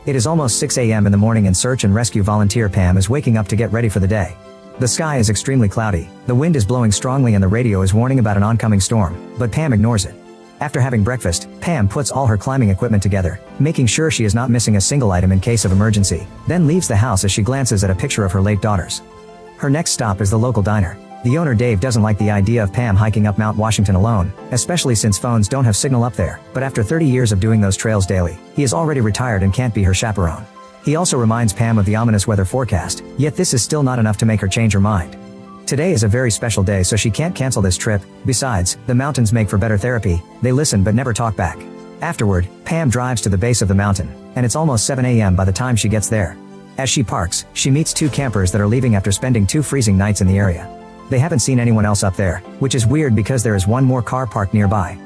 It is almost 6 a.m. in the morning and search and rescue volunteer Pam is waking up to get ready for the day. The sky is extremely cloudy, the wind is blowing strongly and the radio is warning about an oncoming storm, but Pam ignores it. After having breakfast, Pam puts all her climbing equipment together, making sure she is not missing a single item in case of emergency, then leaves the house as she glances at a picture of her late daughters. Her next stop is the local diner. The owner Dave doesn't like the idea of Pam hiking up Mount Washington alone, especially since phones don't have signal up there, but after 30 years of doing those trails daily, he is already retired and can't be her chaperone. He also reminds Pam of the ominous weather forecast, yet this is still not enough to make her change her mind. Today is a very special day, so she can't cancel this trip. Besides, the mountains make for better therapy. They listen but never talk back. Afterward, Pam drives to the base of the mountain, and it's almost 7 a.m. by the time she gets there. As she parks, she meets two campers that are leaving after spending 2 freezing nights in the area. They haven't seen anyone else up there, which is weird because there is one more car parked nearby.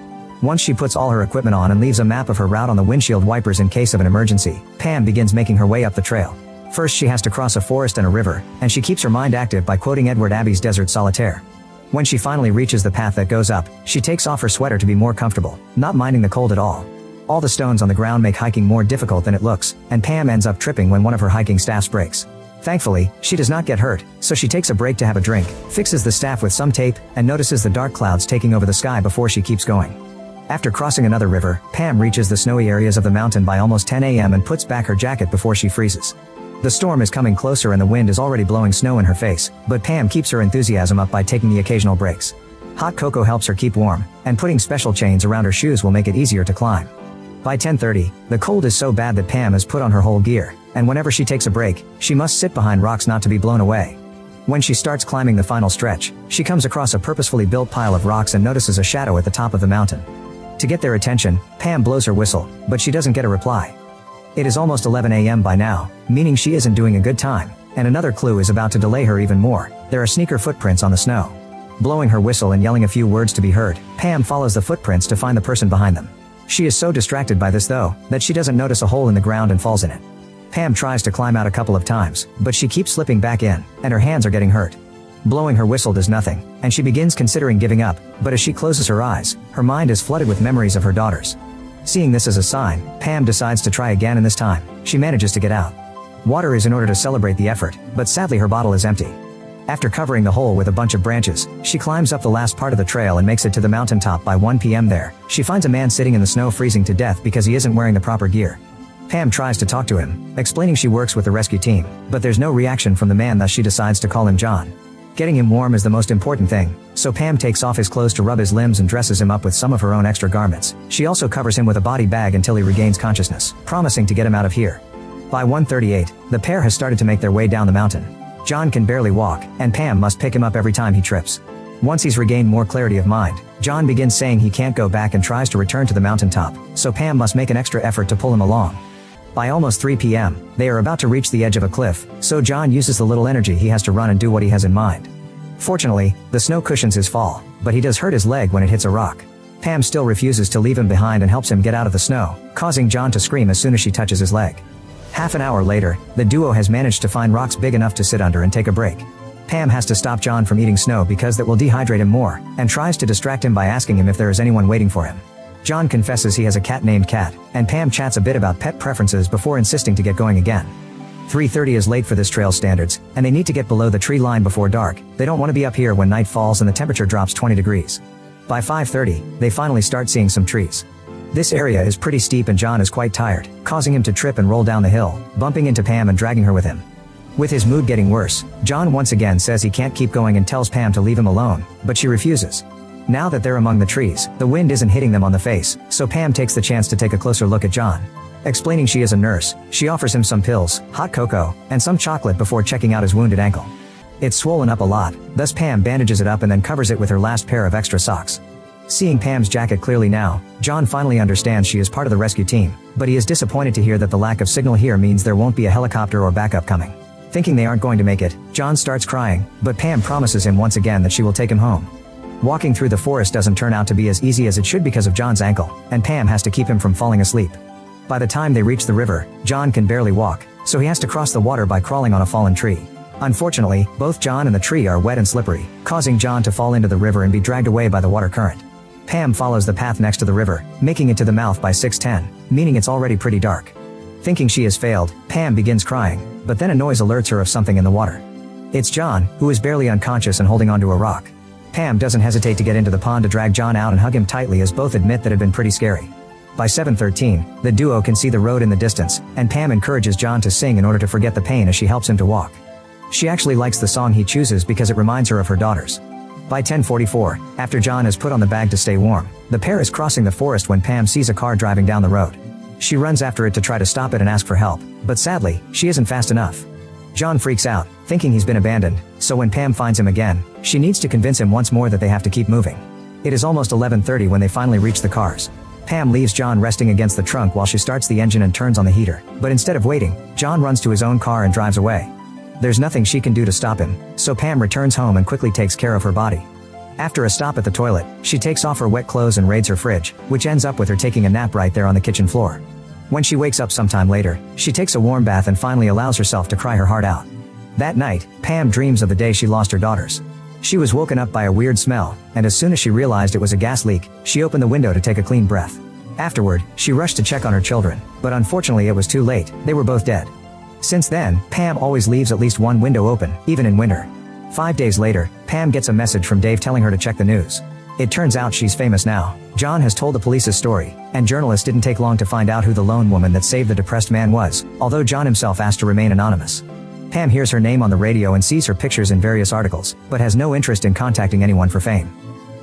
Once she puts all her equipment on and leaves a map of her route on the windshield wipers in case of an emergency, Pam begins making her way up the trail. First she has to cross a forest and a river, and she keeps her mind active by quoting Edward Abbey's Desert Solitaire. When she finally reaches the path that goes up, she takes off her sweater to be more comfortable, not minding the cold at all. All the stones on the ground make hiking more difficult than it looks, and Pam ends up tripping when one of her hiking staffs breaks. Thankfully, she does not get hurt, so she takes a break to have a drink, fixes the staff with some tape, and notices the dark clouds taking over the sky before she keeps going. After crossing another river, Pam reaches the snowy areas of the mountain by almost 10 a.m. and puts back her jacket before she freezes. The storm is coming closer and the wind is already blowing snow in her face, but Pam keeps her enthusiasm up by taking the occasional breaks. Hot cocoa helps her keep warm, and putting special chains around her shoes will make it easier to climb. By 10:30, the cold is so bad that Pam has put on her whole gear, and whenever she takes a break, she must sit behind rocks not to be blown away. When she starts climbing the final stretch, she comes across a purposefully built pile of rocks and notices a shadow at the top of the mountain. To get their attention, Pam blows her whistle, but she doesn't get a reply. It is almost 11 a.m. by now, meaning she isn't doing a good time, and another clue is about to delay her even more. There are sneaker footprints on the snow. Blowing her whistle and yelling a few words to be heard, Pam follows the footprints to find the person behind them. She is so distracted by this though, that she doesn't notice a hole in the ground and falls in it. Pam tries to climb out a couple of times, but she keeps slipping back in, and her hands are getting hurt. Blowing her whistle does nothing, and she begins considering giving up, but as she closes her eyes, her mind is flooded with memories of her daughters. Seeing this as a sign, Pam decides to try again, and this time, she manages to get out. Water is in order to celebrate the effort, but sadly her bottle is empty. After covering the hole with a bunch of branches, she climbs up the last part of the trail and makes it to the mountaintop by 1 p.m. There, she finds a man sitting in the snow freezing to death because he isn't wearing the proper gear. Pam tries to talk to him, explaining she works with the rescue team, but there's no reaction from the man, thus she decides to call him John. Getting him warm is the most important thing, so Pam takes off his clothes to rub his limbs and dresses him up with some of her own extra garments. She also covers him with a body bag until he regains consciousness, promising to get him out of here. By 1:38, the pair has started to make their way down the mountain. John can barely walk, and Pam must pick him up every time he trips. Once he's regained more clarity of mind, John begins saying he can't go back and tries to return to the mountaintop, so Pam must make an extra effort to pull him along. By almost 3 p.m., they are about to reach the edge of a cliff, so John uses the little energy he has to run and do what he has in mind. Fortunately, the snow cushions his fall, but he does hurt his leg when it hits a rock. Pam still refuses to leave him behind and helps him get out of the snow, causing John to scream as soon as she touches his leg. Half an hour later, the duo has managed to find rocks big enough to sit under and take a break. Pam has to stop John from eating snow because that will dehydrate him more, and tries to distract him by asking him if there is anyone waiting for him. John confesses he has a cat named Cat, and Pam chats a bit about pet preferences before insisting to get going again. 3:30 is late for this trail standards, and they need to get below the tree line before dark. They don't want to be up here when night falls and the temperature drops 20 degrees. By 5:30, they finally start seeing some trees. This area is pretty steep and John is quite tired, causing him to trip and roll down the hill, bumping into Pam and dragging her with him. With his mood getting worse, John once again says he can't keep going and tells Pam to leave him alone, but she refuses. Now that they're among the trees, the wind isn't hitting them on the face, so Pam takes the chance to take a closer look at John. Explaining she is a nurse, she offers him some pills, hot cocoa, and some chocolate before checking out his wounded ankle. It's swollen up a lot, thus Pam bandages it up and then covers it with her last pair of extra socks. Seeing Pam's jacket clearly now, John finally understands she is part of the rescue team, but he is disappointed to hear that the lack of signal here means there won't be a helicopter or backup coming. Thinking they aren't going to make it, John starts crying, but Pam promises him once again that she will take him home. Walking through the forest doesn't turn out to be as easy as it should because of John's ankle, and Pam has to keep him from falling asleep. By the time they reach the river, John can barely walk, so he has to cross the water by crawling on a fallen tree. Unfortunately, both John and the tree are wet and slippery, causing John to fall into the river and be dragged away by the water current. Pam follows the path next to the river, making it to the mouth by 6:10, meaning it's already pretty dark. Thinking she has failed, Pam begins crying, but then a noise alerts her of something in the water. It's John, who is barely unconscious and holding onto a rock. Pam doesn't hesitate to get into the pond to drag John out and hug him tightly, as both admit that it had been pretty scary. By 7:13, the duo can see the road in the distance, and Pam encourages John to sing in order to forget the pain as she helps him to walk. She actually likes the song he chooses because it reminds her of her daughters. By 10:44, after John has put on the bag to stay warm, the pair is crossing the forest when Pam sees a car driving down the road. She runs after it to try to stop it and ask for help, but sadly, she isn't fast enough. John freaks out, thinking he's been abandoned, so when Pam finds him again, she needs to convince him once more that they have to keep moving. It is almost 11:30 when they finally reach the cars. Pam leaves John resting against the trunk while she starts the engine and turns on the heater, but instead of waiting, John runs to his own car and drives away. There's nothing she can do to stop him, so Pam returns home and quickly takes care of her body. After a stop at the toilet, she takes off her wet clothes and raids her fridge, which ends up with her taking a nap right there on the kitchen floor. When she wakes up sometime later, she takes a warm bath and finally allows herself to cry her heart out. That night, Pam dreams of the day she lost her daughters. She was woken up by a weird smell, and as soon as she realized it was a gas leak, she opened the window to take a clean breath. Afterward, she rushed to check on her children, but unfortunately it was too late, they were both dead. Since then, Pam always leaves at least one window open, even in winter. 5 days later, Pam gets a message from Dave telling her to check the news. It turns out she's famous now. John has told the police his story, and journalists didn't take long to find out who the lone woman that saved the depressed man was, although John himself asked to remain anonymous. Pam hears her name on the radio and sees her pictures in various articles, but has no interest in contacting anyone for fame.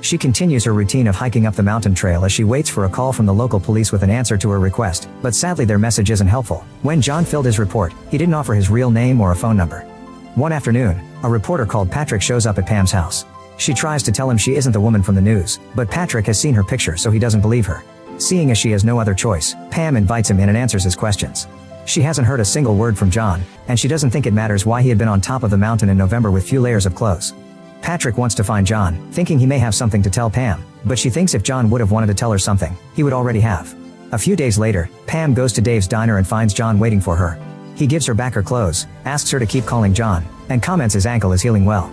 She continues her routine of hiking up the mountain trail as she waits for a call from the local police with an answer to her request, but sadly their message isn't helpful. When John filled his report, he didn't offer his real name or a phone number. One afternoon, a reporter called Patrick shows up at Pam's house. She tries to tell him she isn't the woman from the news, but Patrick has seen her picture so he doesn't believe her. Seeing as she has no other choice, Pam invites him in and answers his questions. She hasn't heard a single word from John, and she doesn't think it matters why he had been on top of the mountain in November with few layers of clothes. Patrick wants to find John, thinking he may have something to tell Pam, but she thinks if John would have wanted to tell her something, he would already have. A few days later, Pam goes to Dave's diner and finds John waiting for her. He gives her back her clothes, asks her to keep calling John, and comments his ankle is healing well.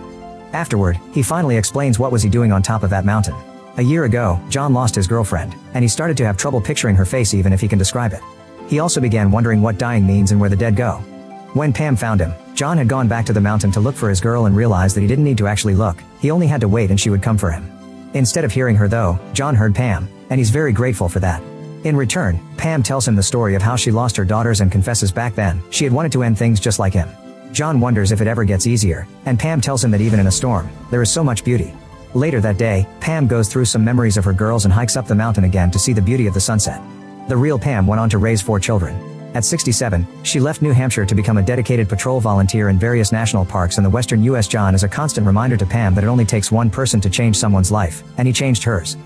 Afterward, he finally explains what was he doing on top of that mountain. A year ago, John lost his girlfriend, and he started to have trouble picturing her face even if he can describe it. He also began wondering what dying means and where the dead go. When Pam found him, John had gone back to the mountain to look for his girl and realized that he didn't need to actually look, he only had to wait and she would come for him. Instead of hearing her though, John heard Pam, and he's very grateful for that. In return, Pam tells him the story of how she lost her daughters and confesses back then, she had wanted to end things just like him. John wonders if it ever gets easier, and Pam tells him that even in a storm, there is so much beauty. Later that day, Pam goes through some memories of her girls and hikes up the mountain again to see the beauty of the sunset. The real Pam went on to raise 4 children. At 67, she left New Hampshire to become a dedicated patrol volunteer in various national parks in the western U.S. John is a constant reminder to Pam that it only takes one person to change someone's life, and he changed hers.